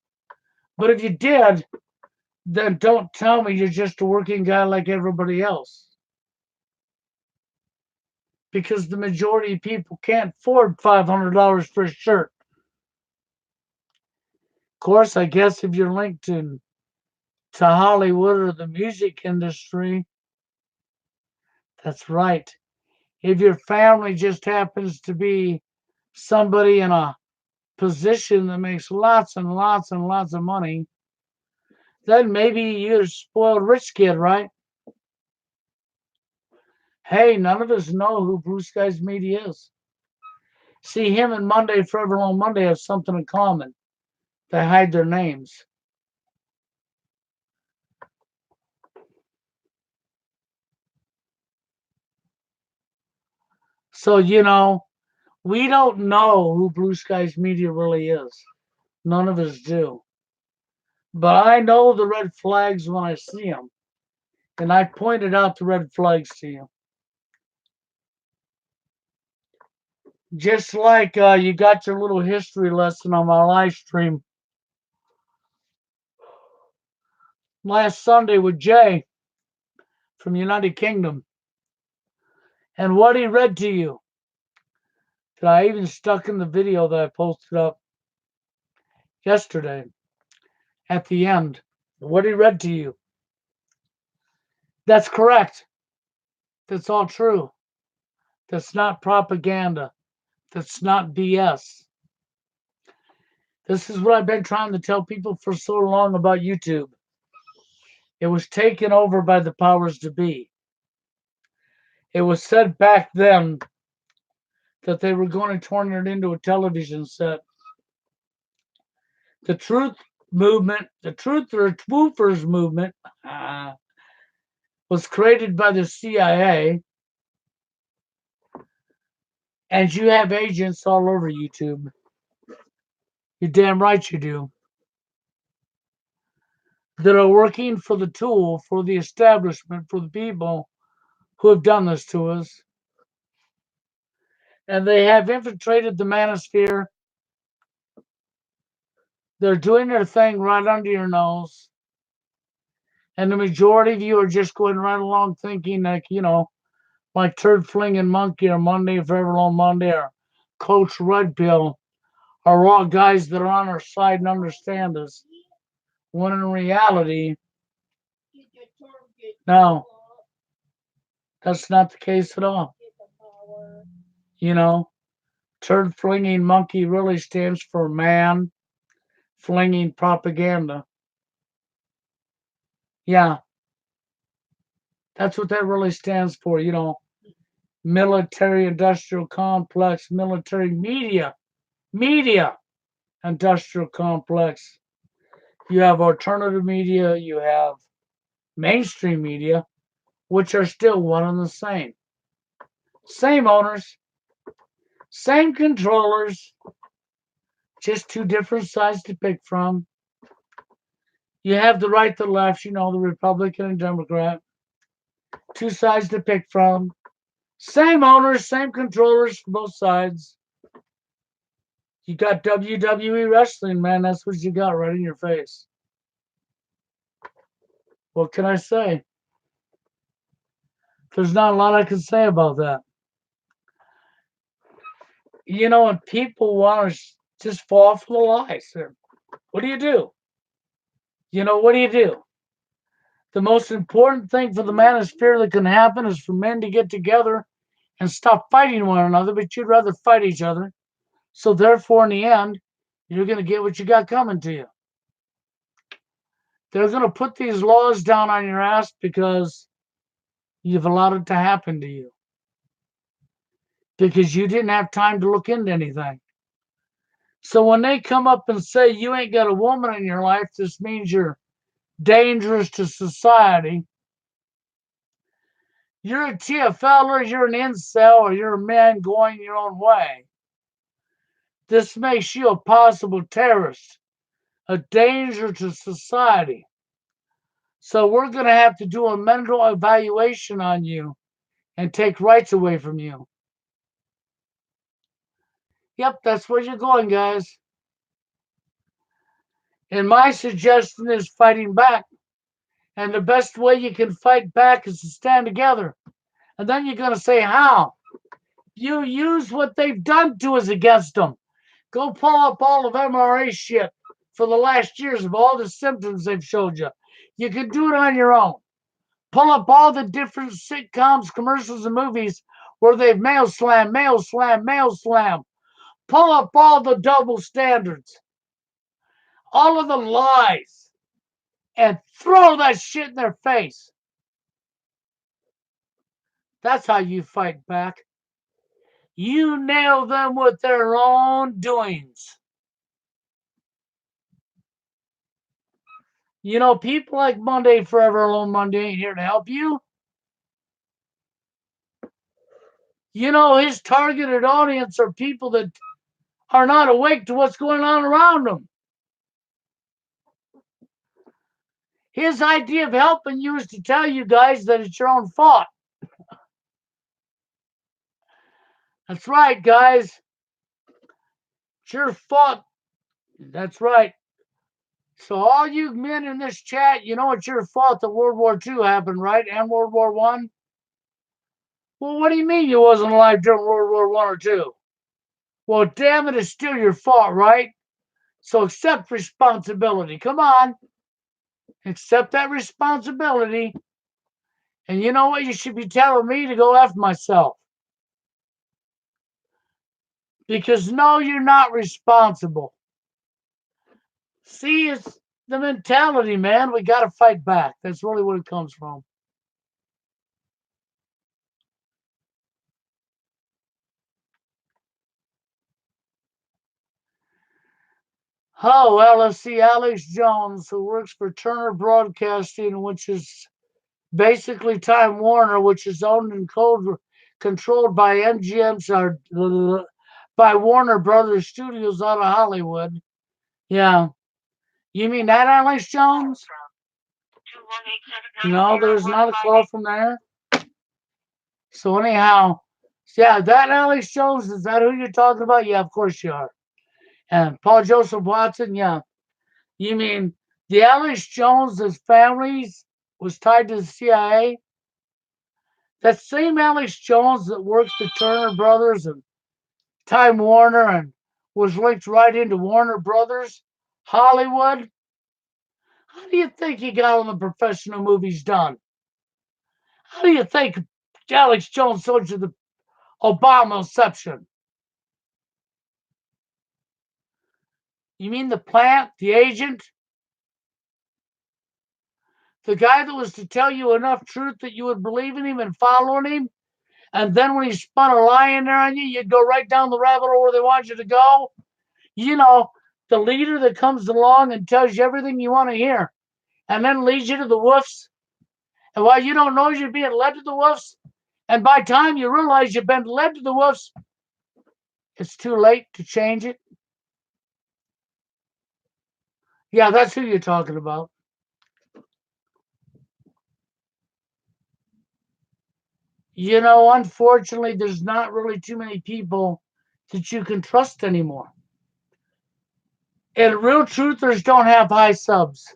S1: But if you did, then don't tell me you're just a working guy like everybody else. Because the majority of people can't afford $500 for a shirt. Of course, I guess if you're linked to Hollywood or the music industry, that's right. If your family just happens to be somebody in a position that makes lots and lots and lots of money, then maybe you're a spoiled rich kid, right? Hey, none of us know who Blue Skies Media is. See, him and Monday Forever Long Monday have something in common. They hide their names. So, we don't know who Blue Skies Media really is. None of us do. But I know the red flags when I see them. And I pointed out the red flags to you. Just like you got your little history lesson on my live stream last Sunday with Jay from United Kingdom. And what he read to you, that I even stuck in the video that I posted up yesterday at the end. What he read to you. That's correct. That's all true. That's not propaganda. That's not BS. This is what I've been trying to tell people for so long about YouTube. It was taken over by the powers to be. It was said back then that they were going to turn it into a television set. The truth movement, the truth or Woofers movement, was created by the CIA, and you have agents all over YouTube. You're damn right you do. That are working for the tool, for the establishment, for the people who have done this to us. And they have infiltrated the manosphere. They're doing their thing right under your nose. And the majority of you are just going right along thinking like Turd Flinging Monkey or Monday Forever Long Monday or Coach Red Pill are all guys that are on our side and understand us. When in reality, no, that's not the case at all. You know, Turd Flinging Monkey really stands for man flinging propaganda. Yeah, that's what that really stands for. Military industrial complex, military media industrial complex. You have alternative media, you have mainstream media, which are still one and the same. Same owners, same controllers, just two different sides to pick from. You have the right, the left, the Republican and Democrat. Two sides to pick from. Same owners, same controllers for both sides. You got WWE wrestling, man. That's what you got right in your face. What can I say? There's not a lot I can say about that. And people want to just fall for the lies. What do you do? What do you do? The most important thing for the manosphere that can happen is for men to get together and stop fighting one another, but you'd rather fight each other. So therefore, in the end, you're going to get what you got coming to you. They're going to put these laws down on your ass because you've allowed it to happen to you. Because you didn't have time to look into anything. So when they come up and say you ain't got a woman in your life, this means you're dangerous to society. You're a TFL or you're an incel or you're a man going your own way. This makes you a possible terrorist, a danger to society. So we're going to have to do a mental evaluation on you and take rights away from you. Yep, that's where you're going, guys. And my suggestion is fighting back. And the best way you can fight back is to stand together. And then you're going to say, how? You use what they've done to us against them. Go pull up all of MRA shit for the last years of all the symptoms they've showed you. You can do it on your own. Pull up all the different sitcoms, commercials, and movies where they've male slam. Pull up all the double standards, all of the lies, and throw that shit in their face. That's how you fight back. You nail them with their own doings. You know, people like Monday Forever Alone Monday ain't here to help you. You know, his targeted audience are people that are not awake to what's going on around them. His idea of helping you is to tell you guys that it's your own fault. That's right, guys. It's your fault. That's right. So all you men in this chat, you know it's your fault that World War II happened, right? And World War One. Well, what do you mean you wasn't alive during World War One or two? Well, damn it, it's still your fault, right? So accept responsibility. Come on. Accept that responsibility. And you know what? You should be telling me to go F myself. Because no, you're not responsible. See, it's the mentality, man. We got to fight back. That's really what it comes from. Oh, well, let's see. Alex Jones, who works for Turner Broadcasting, which is basically Time Warner, which is owned and controlled by MGM's or by Warner Brothers Studios out of Hollywood. Yeah. You mean that Alex Jones? No, there's not a call from there. So anyhow, yeah, that Alex Jones, is that who you're talking about? Yeah, of course you are. And Paul Joseph Watson, yeah. You mean the Alex Jones, his family was tied to the CIA? That same Alex Jones that works for Turner Brothers and Time Warner and was linked right into Warner Brothers, Hollywood. How do you think he got all the professional movies done? How do you think Alex Jones sold you the Obamaception? You mean the plant, the agent, the guy that was to tell you enough truth that you would believe in him and following him? And then when he spun a lie in there on you, you'd go right down the rabbit hole where they want you to go? You know, the leader that comes along and tells you everything you want to hear and then leads you to the woofs. And while you don't know you're being led to the woofs, and by the time you realize you've been led to the woofs, it's too late to change it. Yeah, that's who you're talking about. You know, unfortunately, there's not really too many people that you can trust anymore. And real truthers don't have high subs.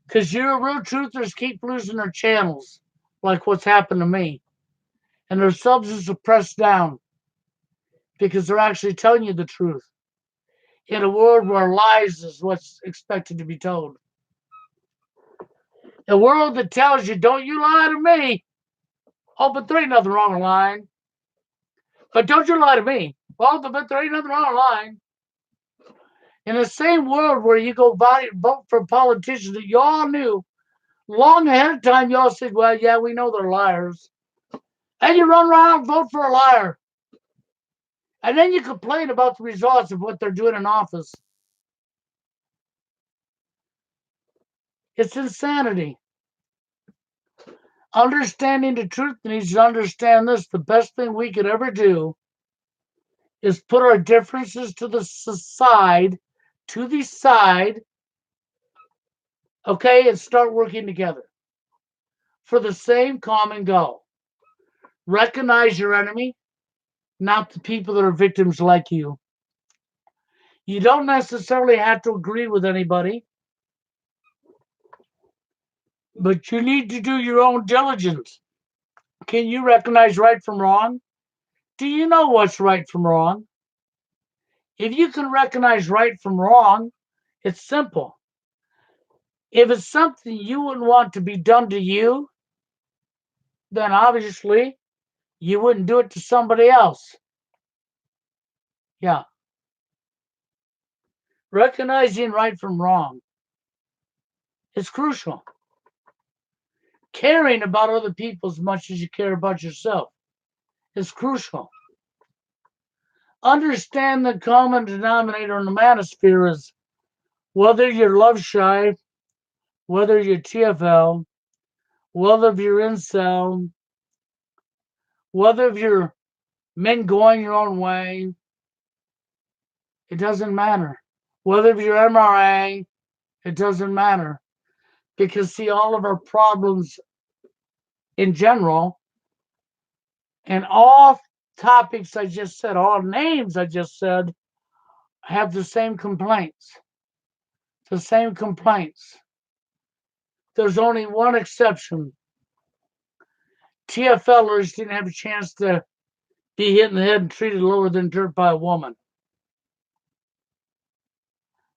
S1: Because your real truthers keep losing their channels, like what's happened to me. And their subs are suppressed down because they're actually telling you the truth in a world where lies is what's expected to be told. A world that tells you, don't you lie to me. Oh, but there ain't nothing wrong with lying. But don't you lie to me. Well, but there ain't nothing wrong with lying. In the same world where you go vote for politicians that y'all knew long ahead of time, y'all said, well, yeah, we know they're liars. And you run around and vote for a liar. And then you complain about the results of what they're doing in office. It's insanity. Understanding the truth needs to understand this. The best thing we could ever do is put our differences to the side, okay, and start working together for the same common goal. Recognize your enemy, not the people that are victims like you. You don't necessarily have to agree with anybody, but you need to do your own diligence. Can you recognize right from wrong? Do you know what's right from wrong? If you can recognize right from wrong, it's simple. If it's something you wouldn't want to be done to you, then obviously you wouldn't do it to somebody else. Yeah. Recognizing right from wrong is crucial. Caring about other people as much as you care about yourself is crucial. Understand the common denominator in the manosphere is whether you're love shy, whether you're TFL, whether you're incel, whether you're men going your own way, it doesn't matter. Whether you're MRA, it doesn't matter. Because, see, all of our problems in general and all topics I just said, all names I just said, have the same complaints. The same complaints. There's only one exception. TFLers didn't have a chance to be hit in the head and treated lower than dirt by a woman.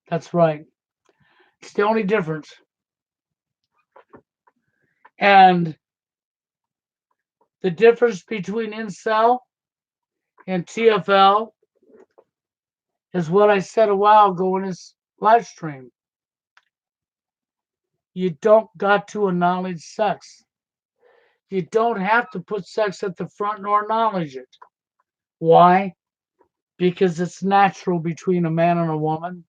S1: That's right. It's the only difference. And the difference between incel and TFL is what I said a while ago in this live stream. You don't got to acknowledge sex. You don't have to put sex at the front nor acknowledge it. Why? Because it's natural between a man and a woman.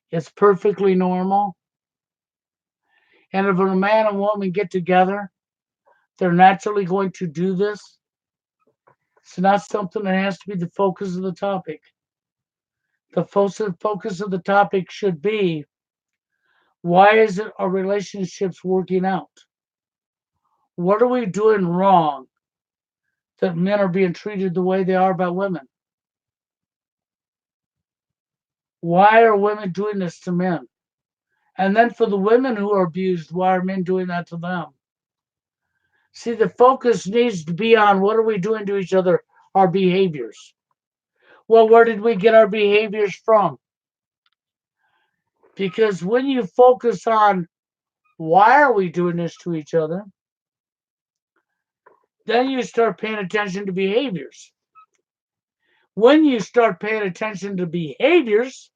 S1: It's perfectly normal. And if a man and woman get together, they're naturally going to do this. It's not something that has to be the focus of the topic. The focus of the topic should be, why isn't our relationships working out? What are we doing wrong that men are being treated the way they are by women? Why are women doing this to men? And then for the women who are abused, why are men doing that to them? See, the focus needs to be on what are we doing to each other, our behaviors. Well, where did we get our behaviors from? Because when you focus on why are we doing this to each other, then you start paying attention to behaviors. When you start paying attention to behaviors,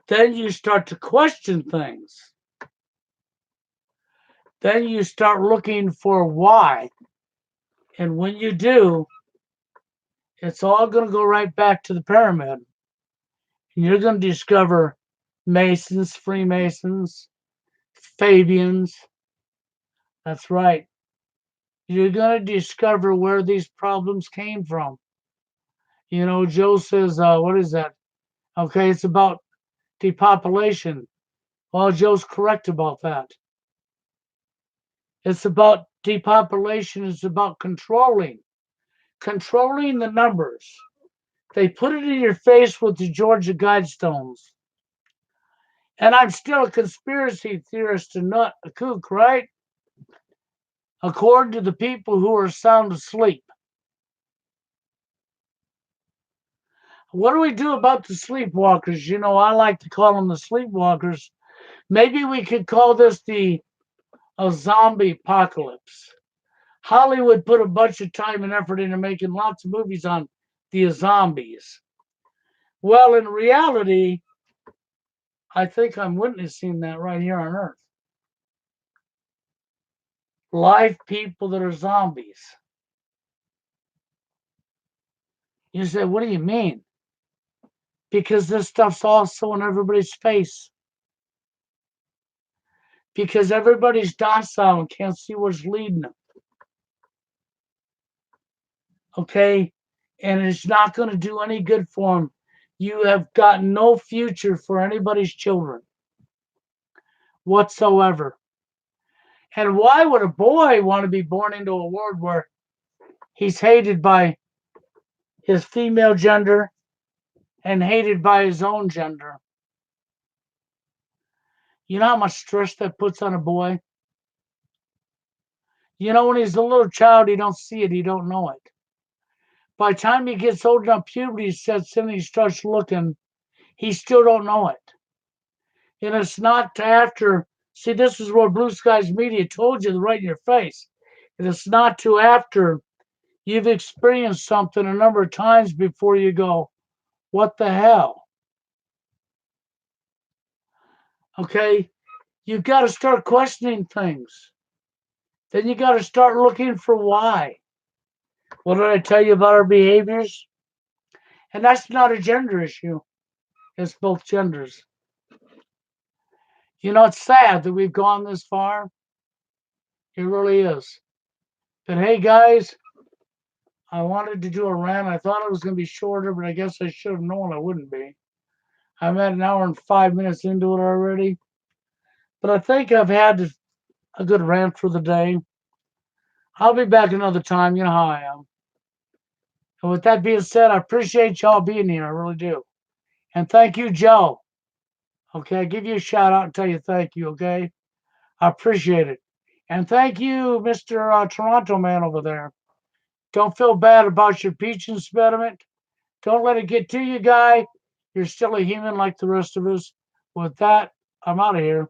S1: then you start to question things. Then you start looking for why. And when you do, it's all going to go right back to the pyramid. And you're going to discover Masons, Freemasons, Fabians. That's right. You're going to discover where these problems came from. You know, Joe says, what is that? Okay, it's about depopulation. Well, Joe's correct about that. It's about depopulation. It's about controlling the numbers. They put it in your face with the Georgia Guidestones. And I'm still a conspiracy theorist and not a kook, right? According to the people who are sound asleep. What do we do about the sleepwalkers? You know, I like to call them the sleepwalkers. Maybe we could call this a zombie apocalypse. Hollywood put a bunch of time and effort into making lots of movies on the zombies. Well, in reality, I think I'm witnessing that right here on Earth. Live people that are zombies. You say, what do you mean? Because this stuff's also in everybody's face. Because everybody's docile and can't see what's leading them. Okay? And it's not going to do any good for them. You have got no future for anybody's children whatsoever. And why would a boy want to be born into a world where he's hated by his female gender and hated by his own gender? You know how much stress that puts on a boy? You know, when he's a little child, he don't see it, he don't know it. By the time he gets old enough, puberty sets in, he starts looking, he still don't know it. And it's not after, see, this is what Blue Skies Media told you right in your face. And it's not till after you've experienced something a number of times before you go, what the hell? Okay? You've got to start questioning things. Then you got to start looking for why. What did I tell you about our behaviors? And that's not a gender issue. It's both genders. You know, it's sad that we've gone this far. It really is. But hey, guys, I wanted to do a rant. I thought it was going to be shorter, but I guess I should have known it wouldn't be. I'm at an hour and 5 minutes into it already. But I think I've had a good rant for the day. I'll be back another time. You know how I am. And with that being said, I appreciate y'all being here. I really do. And thank you, Joe. Okay, I give you a shout out and tell you thank you. Okay, I appreciate it. And thank you, Mr. Toronto man over there. Don't feel bad about your peach impediment. Don't let it get to you, guy. You're still a human like the rest of us. With that, I'm out of here.